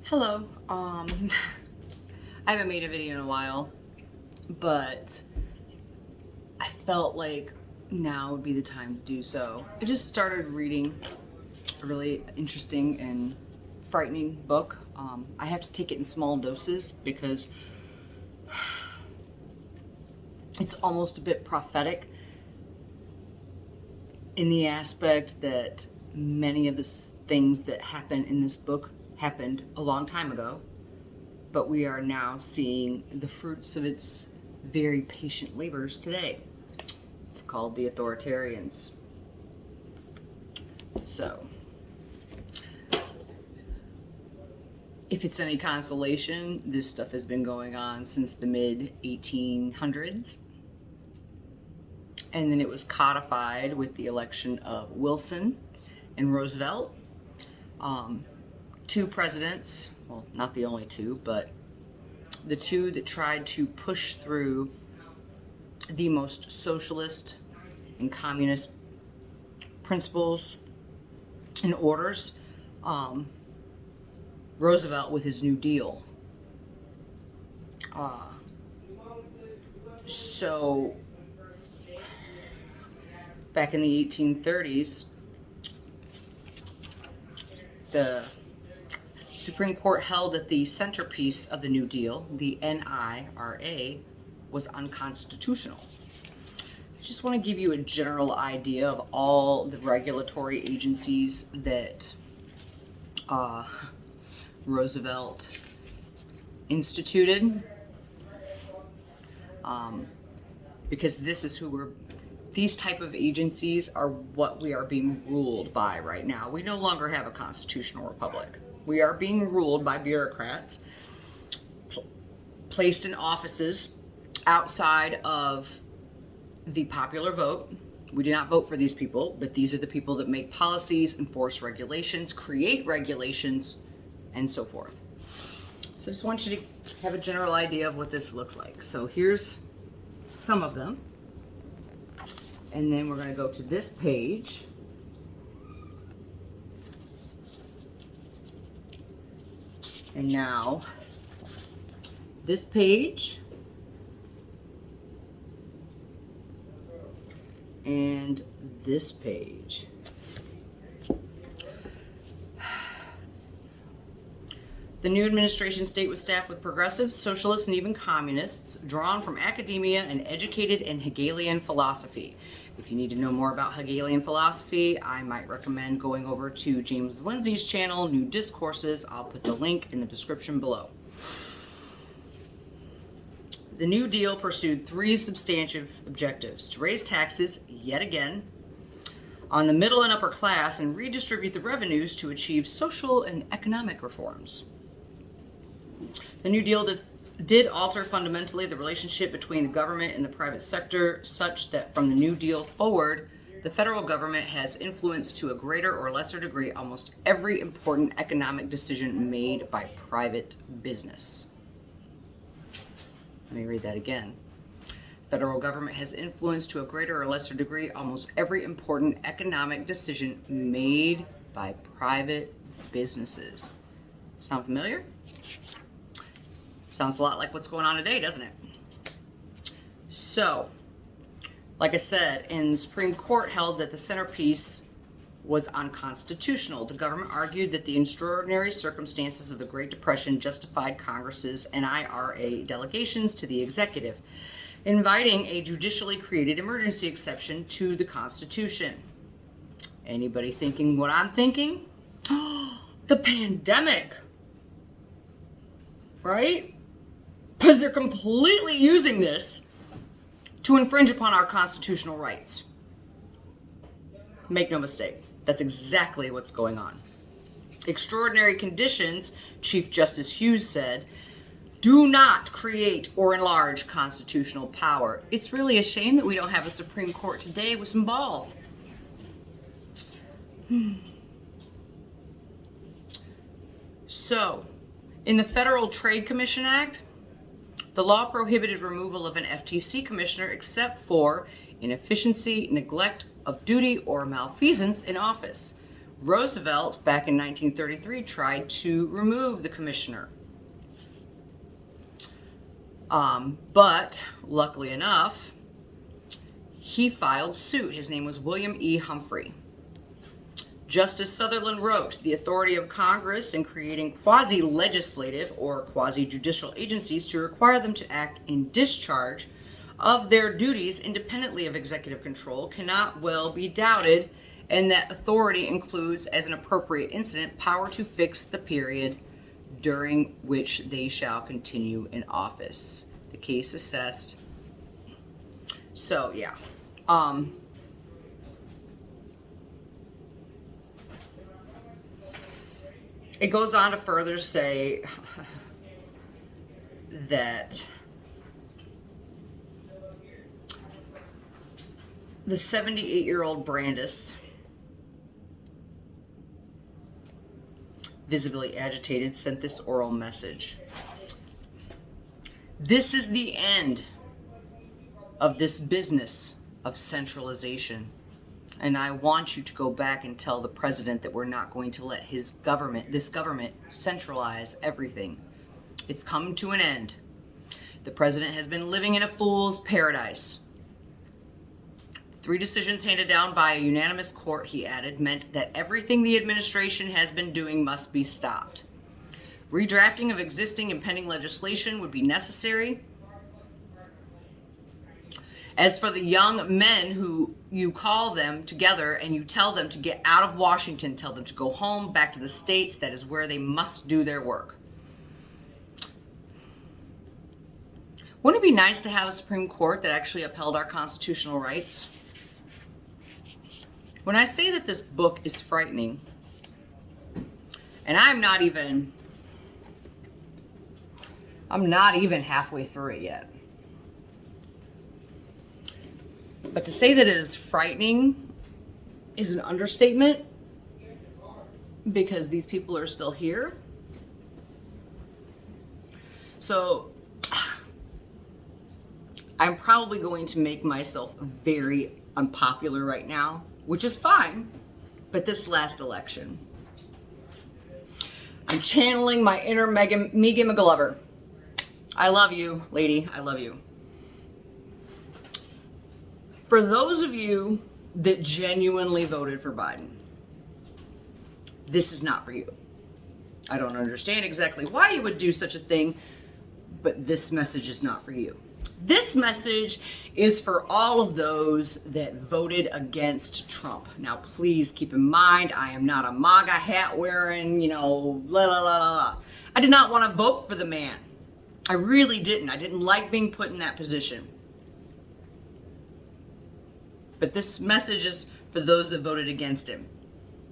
Hello. I haven't made a video in a while, but I felt like now would be the time to do so. I just started reading a really interesting and frightening book. I have to take it in small doses because it's almost a bit prophetic in the aspect that many of the things that happen in this book happened a long time ago, but we are now seeing the fruits of its very patient labors today. It's called The Authoritarians. So, if it's any consolation, this stuff has been going on since the mid-1800s. And then it was codified with the election of Wilson and Roosevelt. Two presidents, well, not the only two, but the two that tried to push through the most socialist and communist principles and orders. Roosevelt with his New Deal. So back in the 1830s, the Supreme Court held that the centerpiece of the New Deal, the NIRA, was unconstitutional. I just want to give you a general idea of all the regulatory agencies that Roosevelt instituted, because this is these type of agencies are what we are being ruled by right now. We no longer have a constitutional republic. We are being ruled by bureaucrats placed in offices outside of the popular vote. We do not vote for these people, but these are the people that make policies, enforce regulations, create regulations, and so forth. So I just want you to have a general idea of what this looks like. So here's some of them. And then we're going to go to this page. And now, this page, and this page. The new administration state was staffed with progressives, socialists, and even communists, drawn from academia and educated in Hegelian philosophy. If you need to know more about Hegelian philosophy, I might recommend going over to James Lindsay's channel, New Discourses. I'll put the link in the description below. The New Deal pursued three substantive objectives: to raise taxes, yet again, on the middle and upper class and redistribute the revenues to achieve social and economic reforms. The New Deal did alter fundamentally the relationship between the government and the private sector, such that from the New Deal forward, the federal government has influenced to a greater or lesser degree almost every important economic decision made by private business. Let me read that again. Federal government has influenced to a greater or lesser degree almost every important economic decision made by private businesses. Sound familiar? Sounds a lot like what's going on today, doesn't it? So, like I said, the Supreme Court held that the centerpiece was unconstitutional. The government argued that the extraordinary circumstances of the Great Depression justified Congress's NIRA delegations to the executive, inviting a judicially created emergency exception to the Constitution. Anybody thinking what I'm thinking? The pandemic, right? Because they're completely using this to infringe upon our constitutional rights. Make no mistake, that's exactly what's going on. Extraordinary conditions, Chief Justice Hughes said, do not create or enlarge constitutional power. It's really a shame that we don't have a Supreme Court today with some balls. So, in the Federal Trade Commission Act, the law prohibited removal of an FTC commissioner except for inefficiency, neglect of duty, or malfeasance in office, Roosevelt, back in 1933, tried to remove the commissioner. But luckily enough, he filed suit. His name was William E. Humphrey. Justice Sutherland wrote, the authority of Congress in creating quasi-legislative or quasi-judicial agencies to require them to act in discharge of their duties independently of executive control cannot well be doubted, and that authority includes, as an appropriate incident, power to fix the period during which they shall continue in office. The case assessed. So, yeah. It goes on to further say that the 78-year-old Brandis, visibly agitated, sent this oral message. This is the end of this business of centralization. And I want you to go back and tell the president that we're not going to let this government centralize everything. It's come to an end. The president has been living in a fool's paradise. 3 decisions handed down by a unanimous court, he added, meant that everything the administration has been doing must be stopped. Redrafting of existing and pending legislation would be necessary. As for the young men who you call them together and you tell them to get out of Washington, tell them to go home, back to the states, that is where they must do their work. Wouldn't it be nice to have a Supreme Court that actually upheld our constitutional rights? When I say that this book is frightening, and I'm not even halfway through it yet. But to say that it is frightening is an understatement, because these people are still here. So I'm probably going to make myself very unpopular right now, which is fine. But this last election, I'm channeling my inner Megan McGlover. I love you, lady. I love you. For those of you that genuinely voted for Biden, this is not for you. I don't understand exactly why you would do such a thing, but this message is not for you. This message is for all of those that voted against Trump. Now, please keep in mind, I am not a MAGA hat wearing, la la la la la. I did not want to vote for the man. I really didn't. I didn't like being put in that position. But this message is for those that voted against him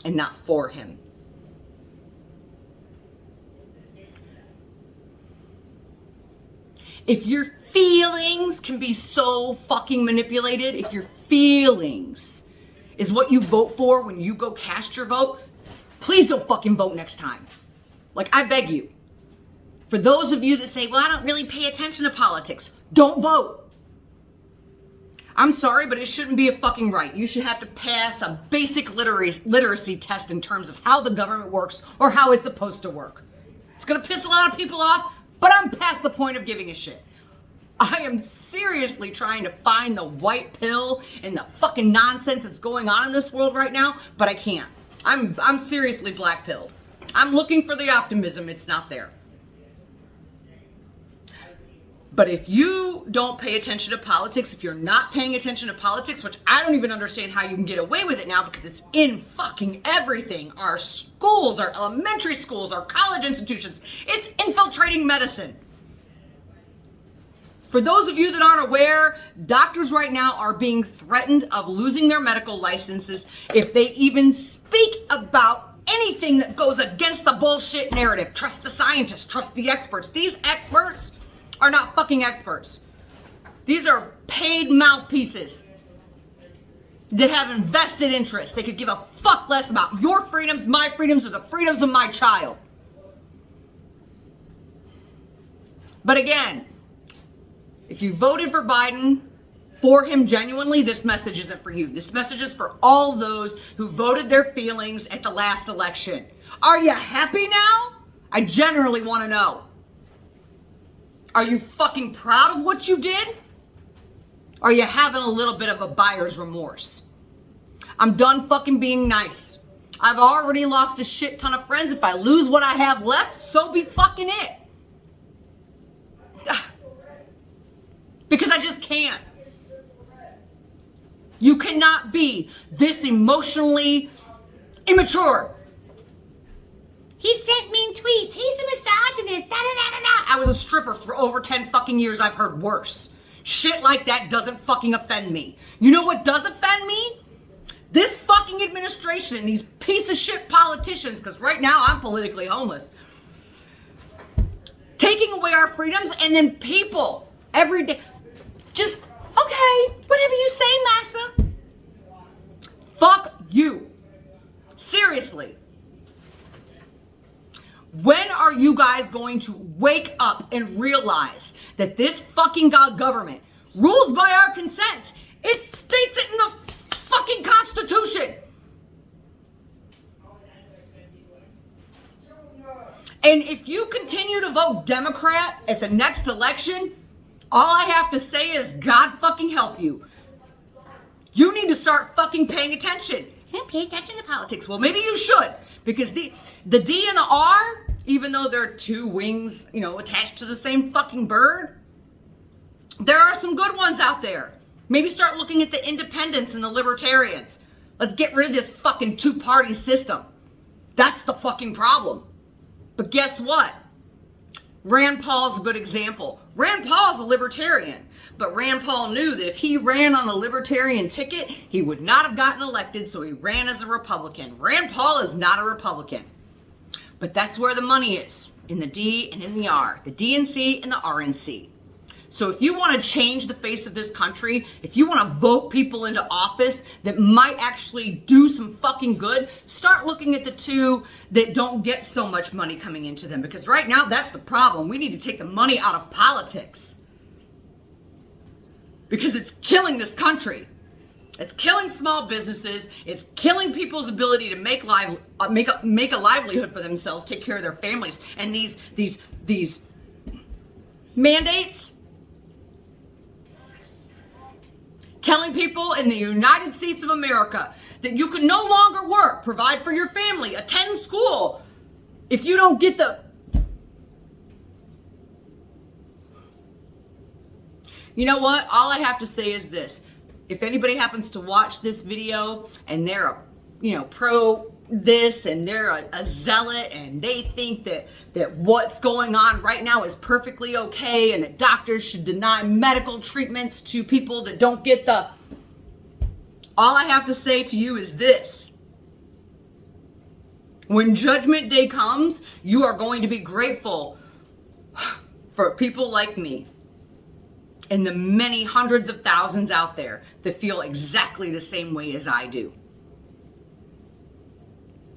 and not for him. If your feelings can be so fucking manipulated, if your feelings is what you vote for when you go cast your vote, please don't fucking vote next time. Like, I beg you. For those of you that say, well, I don't really pay attention to politics, don't vote. I'm sorry, but it shouldn't be a fucking right. You should have to pass a basic literacy test in terms of how the government works or how it's supposed to work. It's gonna piss a lot of people off, but I'm past the point of giving a shit. I am seriously trying to find the white pill in the fucking nonsense that's going on in this world right now, but I can't. I'm seriously black pilled. I'm looking for the optimism, it's not there. But if you don't pay attention to politics, if you're not paying attention to politics, which I don't even understand how you can get away with it now because it's in fucking everything. Our schools, our elementary schools, our college institutions, it's infiltrating medicine. For those of you that aren't aware, doctors right now are being threatened of losing their medical licenses if they even speak about anything that goes against the bullshit narrative. Trust the scientists, trust the experts. These experts are not fucking experts. These are paid mouthpieces that have invested interest. They could give a fuck less about your freedoms, my freedoms, or the freedoms of my child. But again, if you voted for Biden, for him genuinely, this message isn't for you. This message is for all those who voted their feelings at the last election. Are you happy now? I generally want to know. Are you fucking proud of what you did? Are you having a little bit of a buyer's remorse? I'm done fucking being nice. I've already lost a shit ton of friends. If I lose what I have left, so be fucking it. Because I just can't. You cannot be this emotionally immature. He sent mean tweets. He's a misogynist. Da, da, da, da, da. I was a stripper for over 10 fucking years. I've heard worse. Shit like that doesn't fucking offend me. You know what does offend me? This fucking administration and these piece of shit politicians, because right now I'm politically homeless, taking away our freedoms, and then people every day just, okay, whatever you say, massa. Fuck you. Seriously. When are you guys going to wake up and realize that this fucking government rules by our consent? It states it in the fucking Constitution. And if you continue to vote Democrat at the next election, all I have to say is God fucking help you. You need to start fucking paying attention. And pay attention to politics. Well, maybe you should. Because the D and the R, even though they're two wings, attached to the same fucking bird, there are some good ones out there. Maybe start looking at the independents and the libertarians. Let's get rid of this fucking two-party system. That's the fucking problem. But guess what? Rand Paul's a good example. Rand Paul's a libertarian. But Rand Paul knew that if he ran on the libertarian ticket, he would not have gotten elected, so he ran as a Republican. Rand Paul is not a Republican. But that's where the money is, in the D and in the R. The DNC and the RNC. So if you want to change the face of this country, if you want to vote people into office that might actually do some fucking good, start looking at the two that don't get so much money coming into them. Because right now, that's the problem. We need to take the money out of politics. Because it's killing this country. It's killing small businesses. It's killing people's ability to make a livelihood for themselves, take care of their families. And these mandates, telling people in the United States of America that you can no longer work, provide for your family, attend school, if you don't get the... You know what? All I have to say is this. If anybody happens to watch this video and they're pro this and they're a zealot and they think that what's going on right now is perfectly okay and that doctors should deny medical treatments to people that don't get the... All I have to say to you is this. When Judgment Day comes, you are going to be grateful for people like me and the many hundreds of thousands out there that feel exactly the same way as I do.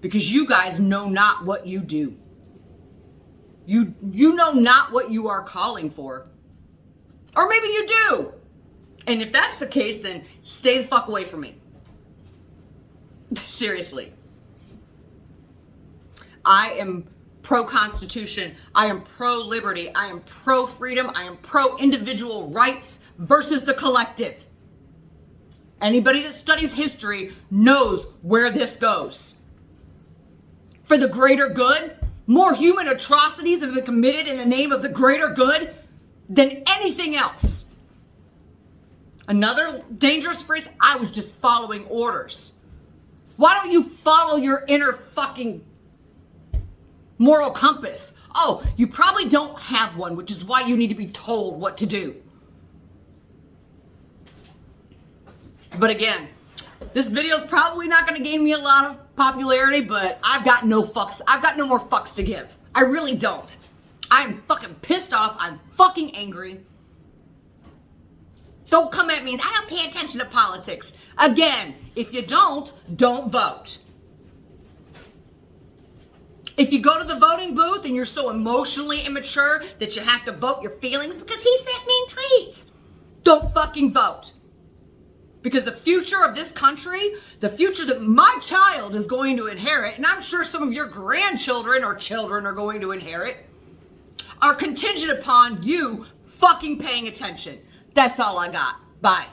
Because you guys know not what you do. You know not what you are calling for. Or maybe you do. And if that's the case, then stay the fuck away from me. Seriously. I am pro-Constitution. I am pro-liberty. I am pro-freedom. I am pro-individual rights versus the collective. Anybody that studies history knows where this goes. For the greater good, more human atrocities have been committed in the name of the greater good than anything else. Another dangerous phrase, I was just following orders. Why don't you follow your inner fucking moral compass? Oh, you probably don't have one, which is why you need to be told what to do. But again, this video is probably not going to gain me a lot of popularity, but I've got no fucks. I've got no more fucks to give. I really don't. I'm fucking pissed off. I'm fucking angry. Don't come at me and I don't pay attention to politics. Again, if you don't vote. If you go to the voting booth and you're so emotionally immature that you have to vote your feelings because he sent mean tweets, don't fucking vote. Because the future of this country, the future that my child is going to inherit, and I'm sure some of your grandchildren or children are going to inherit, are contingent upon you fucking paying attention. That's all I got. Bye.